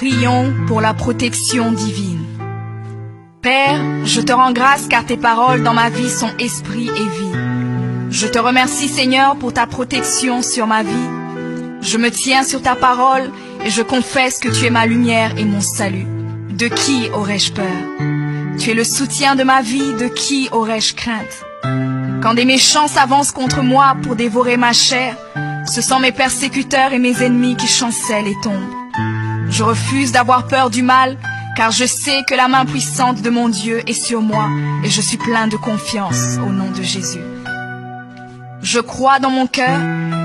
Prions pour la protection divine. Père, je te rends grâce car tes paroles dans ma vie sont esprit et vie. Je te remercie Seigneur pour ta protection sur ma vie. Je me tiens sur ta parole et je confesse que tu es ma lumière et mon salut. De qui aurais-je peur? Tu es le soutien de ma vie, de qui aurais-je crainte? Quand des méchants s'avancent contre moi pour dévorer ma chair, ce sont mes persécuteurs et mes ennemis qui chancellent et tombent. Je refuse d'avoir peur du mal, car je sais que la main puissante de mon Dieu est sur moi et je suis plein de confiance au nom de Jésus. Je crois dans mon cœur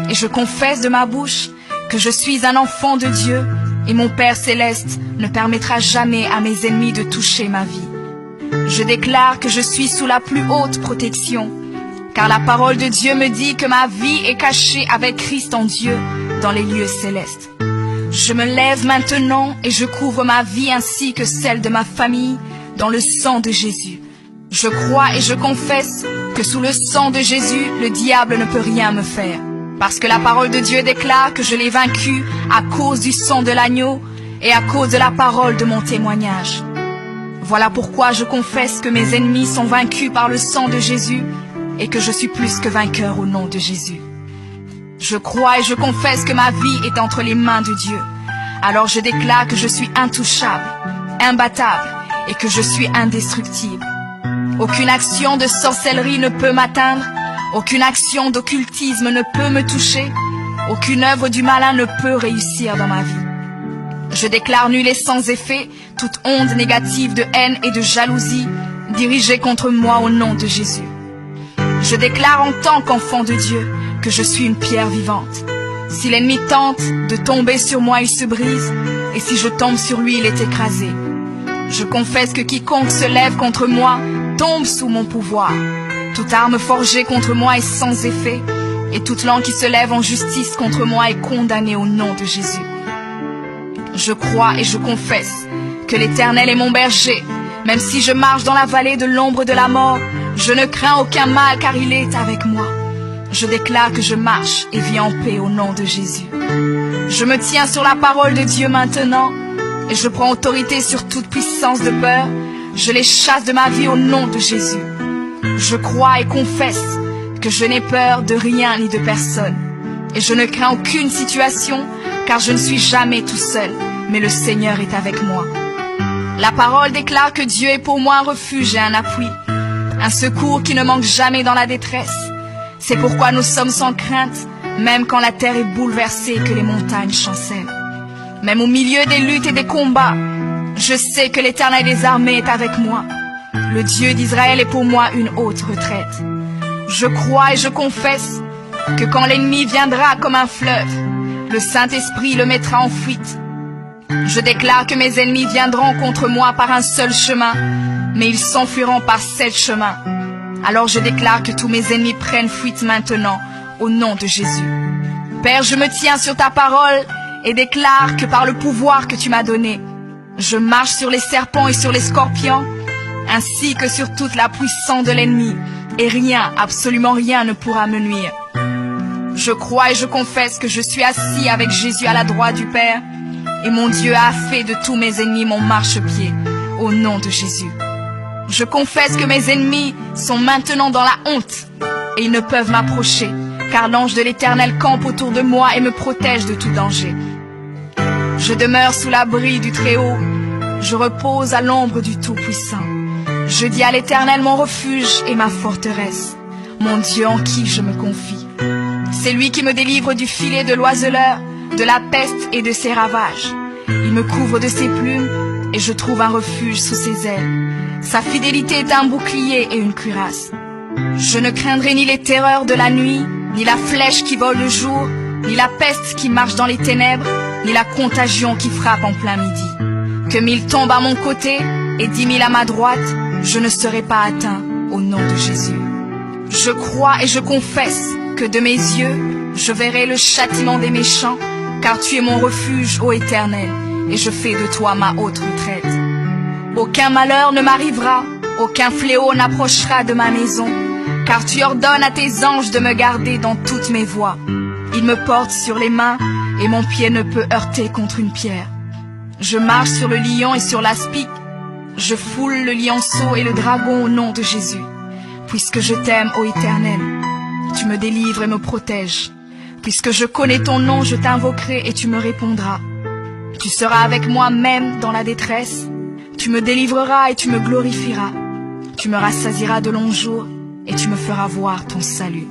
et je confesse de ma bouche que je suis un enfant de Dieu et mon Père céleste ne permettra jamais à mes ennemis de toucher ma vie. Je déclare que je suis sous la plus haute protection, car la parole de Dieu me dit que ma vie est cachée avec Christ en Dieu dans les lieux célestes. Je me lève maintenant et je couvre ma vie ainsi que celle de ma famille dans le sang de Jésus. Je crois et je confesse que sous le sang de Jésus, le diable ne peut rien me faire. Parce que la parole de Dieu déclare que je l'ai vaincu à cause du sang de l'agneau et à cause de la parole de mon témoignage. Voilà pourquoi je confesse que mes ennemis sont vaincus par le sang de Jésus et que je suis plus que vainqueur au nom de Jésus. Je crois et je confesse que ma vie est entre les mains de Dieu. Alors je déclare que je suis intouchable, imbattable et que je suis indestructible. Aucune action de sorcellerie ne peut m'atteindre, aucune action d'occultisme ne peut me toucher, aucune œuvre du malin ne peut réussir dans ma vie. Je déclare nul et sans effet toute onde négative de haine et de jalousie dirigée contre moi au nom de Jésus. Je déclare en tant qu'enfant de Dieu que je suis une pierre vivante. Si l'ennemi tente de tomber sur moi, il se brise, et si je tombe sur lui, il est écrasé. Je confesse que quiconque se lève contre moi tombe sous mon pouvoir. Toute arme forgée contre moi est sans effet, et toute langue qui se lève en justice contre moi est condamnée au nom de Jésus. Je crois et je confesse que l'Éternel est mon berger. Même si je marche dans la vallée de l'ombre de la mort, je ne crains aucun mal car il est avec moi. Je déclare que je marche et vis en paix au nom de Jésus. Je me tiens sur la parole de Dieu maintenant et je prends autorité sur toute puissance de peur. Je les chasse de ma vie au nom de Jésus. Je crois et confesse que je n'ai peur de rien ni de personne. Et je ne crains aucune situation car je ne suis jamais tout seul, mais le Seigneur est avec moi. La parole déclare que Dieu est pour moi un refuge et un appui, un secours qui ne manque jamais dans la détresse. C'est pourquoi nous sommes sans crainte, même quand la terre est bouleversée et que les montagnes chancellent. Même au milieu des luttes et des combats, je sais que l'Éternel des armées est avec moi. Le Dieu d'Israël est pour moi une haute retraite. Je crois et je confesse que quand l'ennemi viendra comme un fleuve, le Saint-Esprit le mettra en fuite. Je déclare que mes ennemis viendront contre moi par un seul chemin, mais ils s'enfuiront par 7 chemins. Alors je déclare que tous mes ennemis prennent fuite maintenant, au nom de Jésus. Père, je me tiens sur ta parole et déclare que par le pouvoir que tu m'as donné, je marche sur les serpents et sur les scorpions, ainsi que sur toute la puissance de l'ennemi, et rien, absolument rien ne pourra me nuire. Je crois et je confesse que je suis assis avec Jésus à la droite du Père, et mon Dieu a fait de tous mes ennemis mon marchepied, au nom de Jésus. Je confesse que mes ennemis sont maintenant dans la honte, et ils ne peuvent m'approcher, car l'ange de l'Éternel campe autour de moi et me protège de tout danger. Je demeure sous l'abri du Très-Haut, je repose à l'ombre du Tout-Puissant. Je dis à l'Éternel mon refuge et ma forteresse, mon Dieu en qui je me confie. C'est lui qui me délivre du filet de l'oiseleur, de la peste et de ses ravages. Il me couvre de ses plumes et je trouve un refuge sous ses ailes. Sa fidélité est un bouclier et une cuirasse. Je ne craindrai ni les terreurs de la nuit, ni la flèche qui vole le jour, ni la peste qui marche dans les ténèbres, ni la contagion qui frappe en plein midi. Que 1000 tombent à mon côté et 10 000 à ma droite, je ne serai pas atteint au nom de Jésus. Je crois et je confesse que de mes yeux, je verrai le châtiment des méchants, car tu es mon refuge, ô Éternel, et je fais de toi ma haute retraite. Aucun malheur ne m'arrivera, aucun fléau n'approchera de ma maison, car tu ordonnes à tes anges de me garder dans toutes mes voies. Ils me portent sur les mains, et mon pied ne peut heurter contre une pierre. Je marche sur le lion et sur l'aspic. Je foule le lionceau et le dragon au nom de Jésus. Puisque je t'aime, ô Éternel, tu me délivres et me protèges. Puisque je connais ton nom, je t'invoquerai et tu me répondras. Tu seras avec moi même dans la détresse. Tu me délivreras et tu me glorifieras. Tu me rassasieras de longs jours et tu me feras voir ton salut.